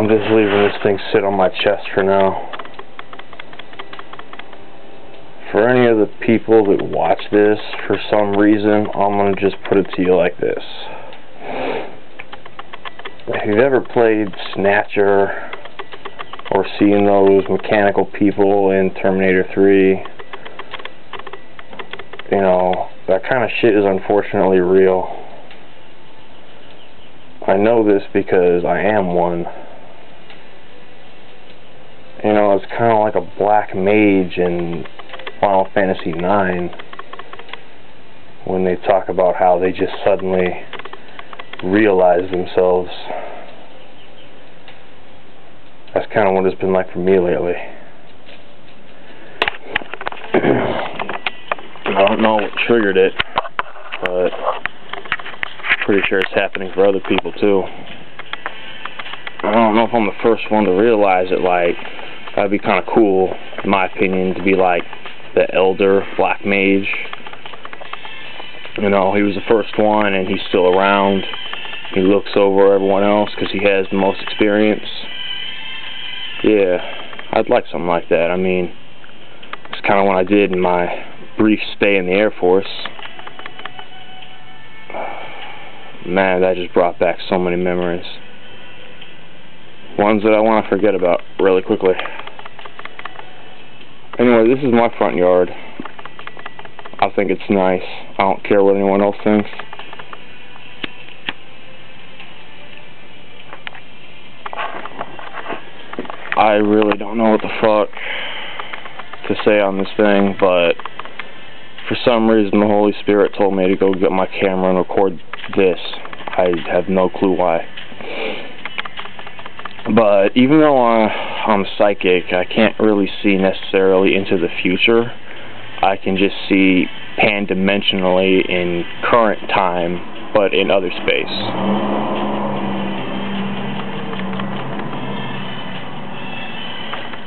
I'm just leaving this thing sit on my chest for now. For any of the people that watch this, for some reason, I'm going to just put it to you like this. If you've ever played Snatcher, or seen those mechanical people in Terminator 3, you know, that kind of shit is unfortunately real. I know this because I am one. You know, it's kind of like a black mage in Final Fantasy IX, when they talk about how they just suddenly realize themselves. That's kind of what it's been like for me lately. I don't know what triggered it, but pretty sure it's happening for other people too. I don't know if I'm the first one to realize it. Like, that'd be kind of cool, in my opinion, to be like the elder black mage. You know, he was the first one and he's still around. He looks over everyone else because he has the most experience. Yeah, I'd like something like that. I mean, it's kind of what I did in my brief stay in the Air Force. Man, that just brought back so many memories. Ones that I want to forget about really quickly. Anyway, this is my front yard. I think it's nice. I don't care what anyone else thinks. I really don't know what the fuck to say on this thing, but for some reason the Holy Spirit told me to go get my camera and record this. I have no clue why. But even though I'm psychic, I can't really see necessarily into the future. I can just see pan-dimensionally in current time, but in other space.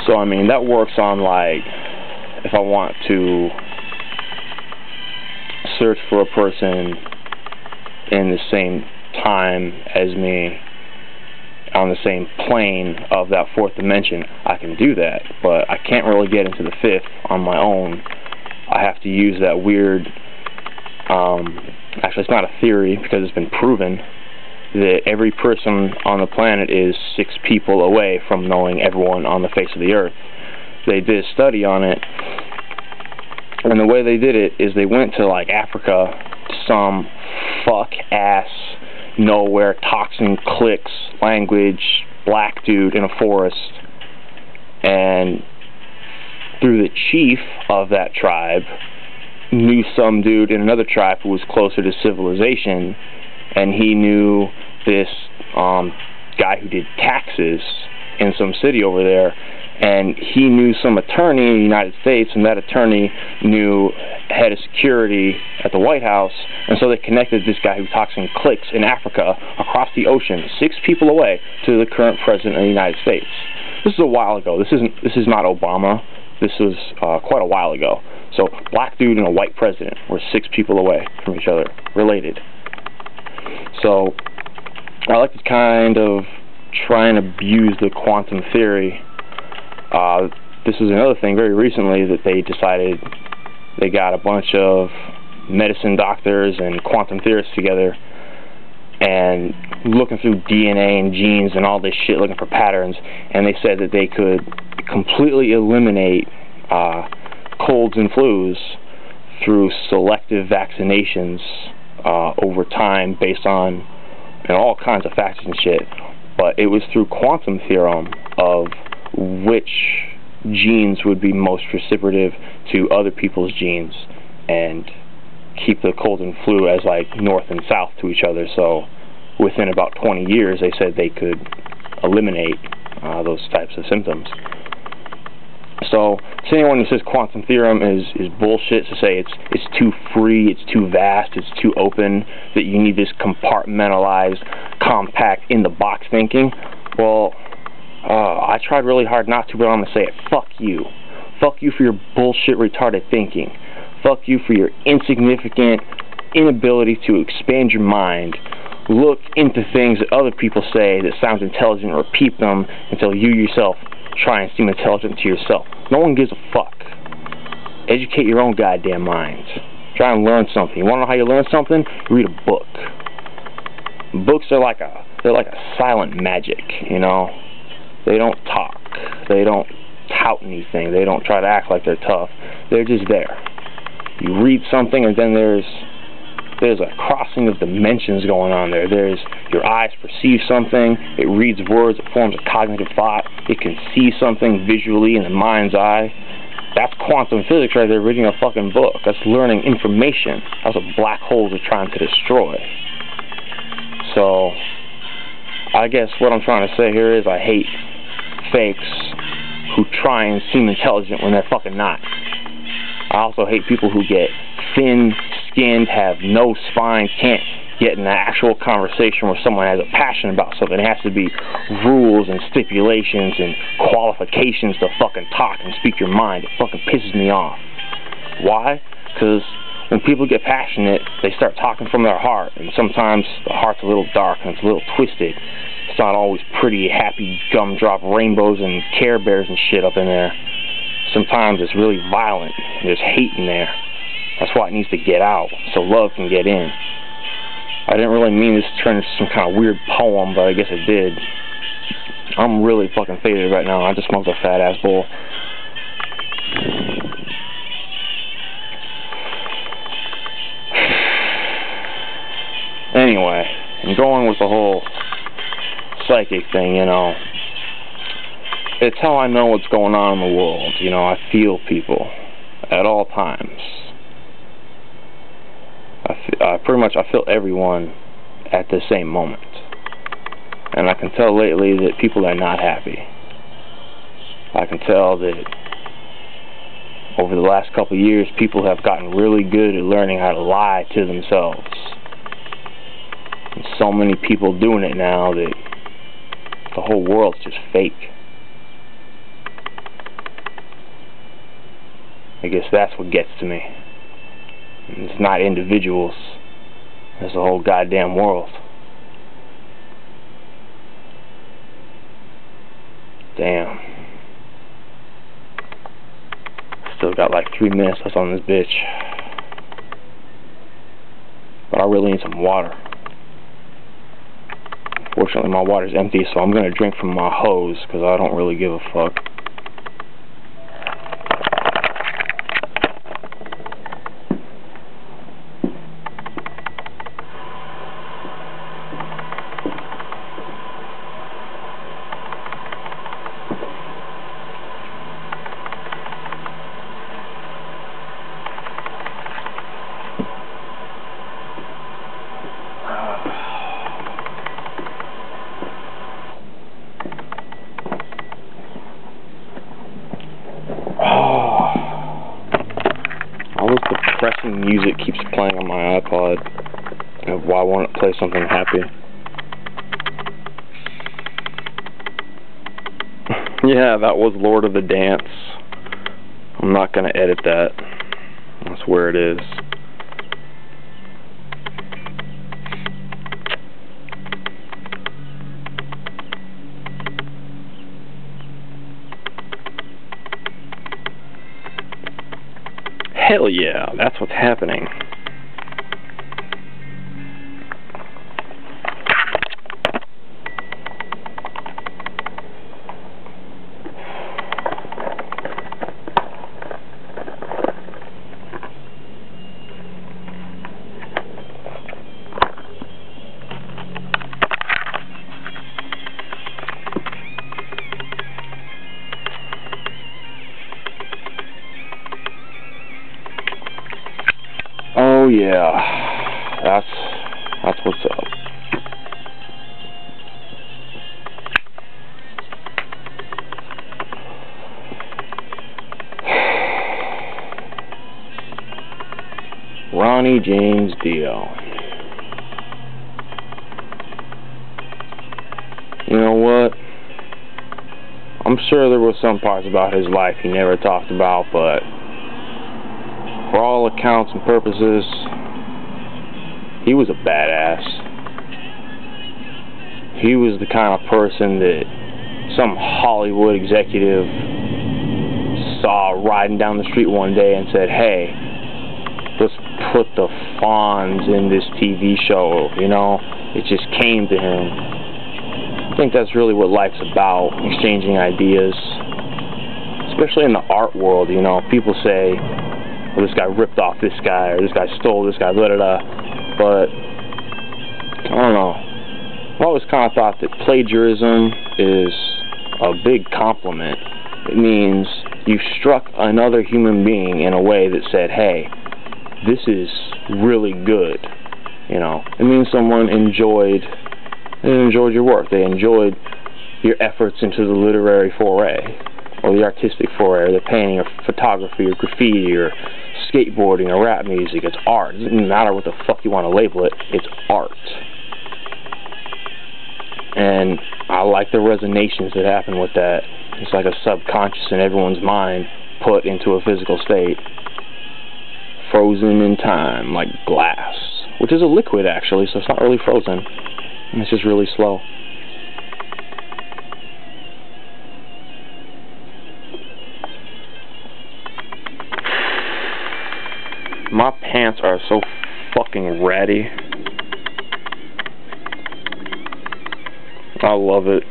So, I mean, that works on, like, if I want to search for a person in the same time as me, on the same plane of that fourth dimension, I can do that. But I can't really get into the fifth on my own. I have to use that weird, actually it's not a theory because it's been proven, that every person on the planet is 6 people away from knowing everyone on the face of the earth. They did a study on it, and the way they did it is they went to, like, Africa, some fuck-ass, nowhere, toxin clicks, language, black dude in a forest, and through the chief of that tribe, knew some dude in another tribe who was closer to civilization, and he knew this guy who did taxes in some city over there, and he knew some attorney in the United States, and that attorney knew head of security at the White House, and so they connected this guy who talks in cliques in Africa across the ocean, 6 people away, to the current president of the United States. This is a while ago. This is not Obama. This was quite a while ago. So, black dude and a white president were 6 people away from each other, related. So, I like to kind of try and abuse the quantum theory. This is another thing very recently that they decided they got a bunch of medicine doctors and quantum theorists together and looking through DNA and genes and all this shit, looking for patterns, and they said that they could completely eliminate colds and flus through selective vaccinations over time based on all kinds of factors and shit. But it was through quantum theorem of which genes would be most reciprocative to other people's genes and keep the cold and flu as like north and south to each other. So within about 20 years they said they could eliminate those types of symptoms. So to anyone who says quantum theorem is bullshit, to say it's too free, it's too vast, it's too open, that you need this compartmentalized, compact, in-the-box thinking, well, I tried really hard not to, but I'm going to say it. Fuck you. Fuck you for your bullshit retarded thinking. Fuck you for your insignificant inability to expand your mind look into things that other people say that sounds intelligent and repeat them until you yourself try and seem intelligent to yourself. No one gives a fuck. Educate your own goddamn mind. Try and learn something. You want to know how you learn something? Read a book. Books are like a silent magic, you know. They don't talk. They don't tout anything. They don't try to act like they're tough. They're just there. You read something and then there's a crossing of dimensions going on there. There's your eyes perceive something, it reads words, it forms a cognitive thought, it can see something visually in the mind's eye. That's quantum physics right there, reading a fucking book. That's learning information. That's what black holes are trying to destroy. So, I guess what I'm trying to say here is I hate fakes who try and seem intelligent when they're fucking not. I also hate people who get thin-skinned, have no spine, can't get in an actual conversation where someone has a passion about something. It has to be rules and stipulations and qualifications to fucking talk and speak your mind. It fucking pisses me off. Why? Because when people get passionate, they start talking from their heart, and sometimes the heart's a little dark and it's a little twisted. It's not always pretty, happy, gumdrop rainbows and Care Bears and shit up in there. Sometimes it's really violent. There's hate in there. That's why it needs to get out, so love can get in. I didn't really mean this to turn into some kind of weird poem, but I guess it did. I'm really fucking faded right now. I just smoked a fat ass bowl. Anyway, and going with the whole psychic thing, you know, it's how I know what's going on in the world. You know, I feel people at all times. I feel everyone at the same moment. And I can tell lately that people are not happy. I can tell that over the last couple of years, people have gotten really good at learning how to lie to themselves. And so many people doing it now that the whole world's just fake. I guess that's what gets to me. And it's not individuals. It's the whole goddamn world. Damn. Still got like 3 minutes left on this bitch. But I really need some water. Fortunately, my water's empty, so I'm gonna drink from my hose, because I don't really give a fuck. All this depressing music keeps playing on my iPod. Why won't it play something happy? Yeah, that was Lord of the Dance. I'm not gonna edit that. That's where it is. Hell yeah, that's what's happening. Oh yeah, that's what's up. Ronnie James Dio. You know what? I'm sure there were some parts about his life he never talked about, but for all accounts and purposes, he was a badass. he was the kind of person that some Hollywood executive saw riding down the street one day and said, hey, let's put the Fonz in this TV show, you know? It just came to him. I think that's really what life's about, exchanging ideas. Especially in the art world, you know, people say, well, this guy ripped off this guy, or this guy stole this guy, blah, blah, blah. But, I don't know. I've always kind of thought that plagiarism is a big compliment. It means you struck another human being in a way that said, hey, this is really good. You know, it means someone enjoyed your work. They enjoyed your efforts into the literary foray, or the artistic foray, or the painting, or photography, or graffiti, or skateboarding, or rap music. It's art. It doesn't matter what the fuck you want to label it. It's art. And I like the resonations that happen with that. It's like a subconscious in everyone's mind put into a physical state. Frozen in time, like glass. Which is a liquid, actually, so it's not really frozen. It's just really slow. My pants are so fucking ratty. I love it.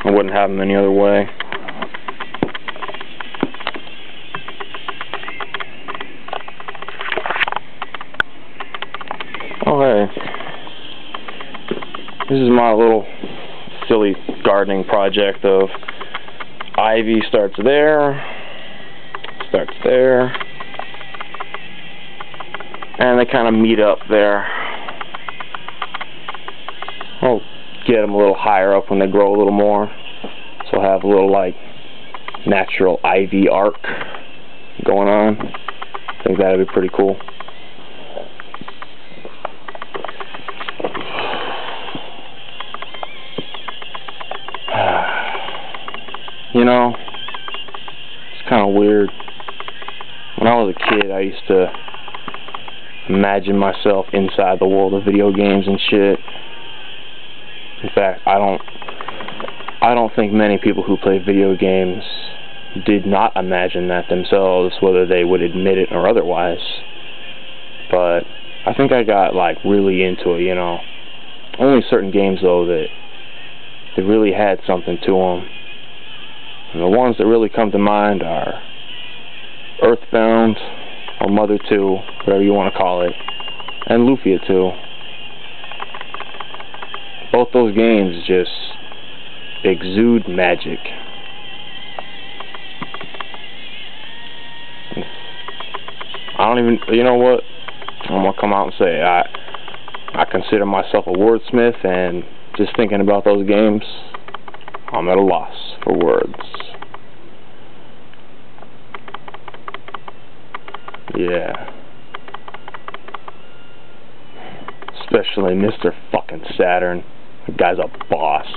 I wouldn't have them any other way. Oh, hey. This is my little silly gardening project of ivy starts there, and they kind of meet up there. I'll get them a little higher up when they grow a little more, so I'll have a little, like, natural ivy arc going on. I think that would be pretty cool. You know, it's kind of weird. When I was a kid, I used to imagine myself inside the world of video games and shit. In fact, I don't think many people who play video games did not imagine that themselves, whether they would admit it or otherwise. But I think I got, like, really into it, you know. Only certain games, though, that really had something to them. And the ones that really come to mind are Earthbound, or Mother 2, whatever you want to call it, and Lufia 2. Both those games just exude magic. I don't even, you know what? I'm going to come out and say I consider myself a wordsmith, and just thinking about those games, I'm at a loss for words. Yeah. Especially Mr. fucking Saturn. The guy's a boss.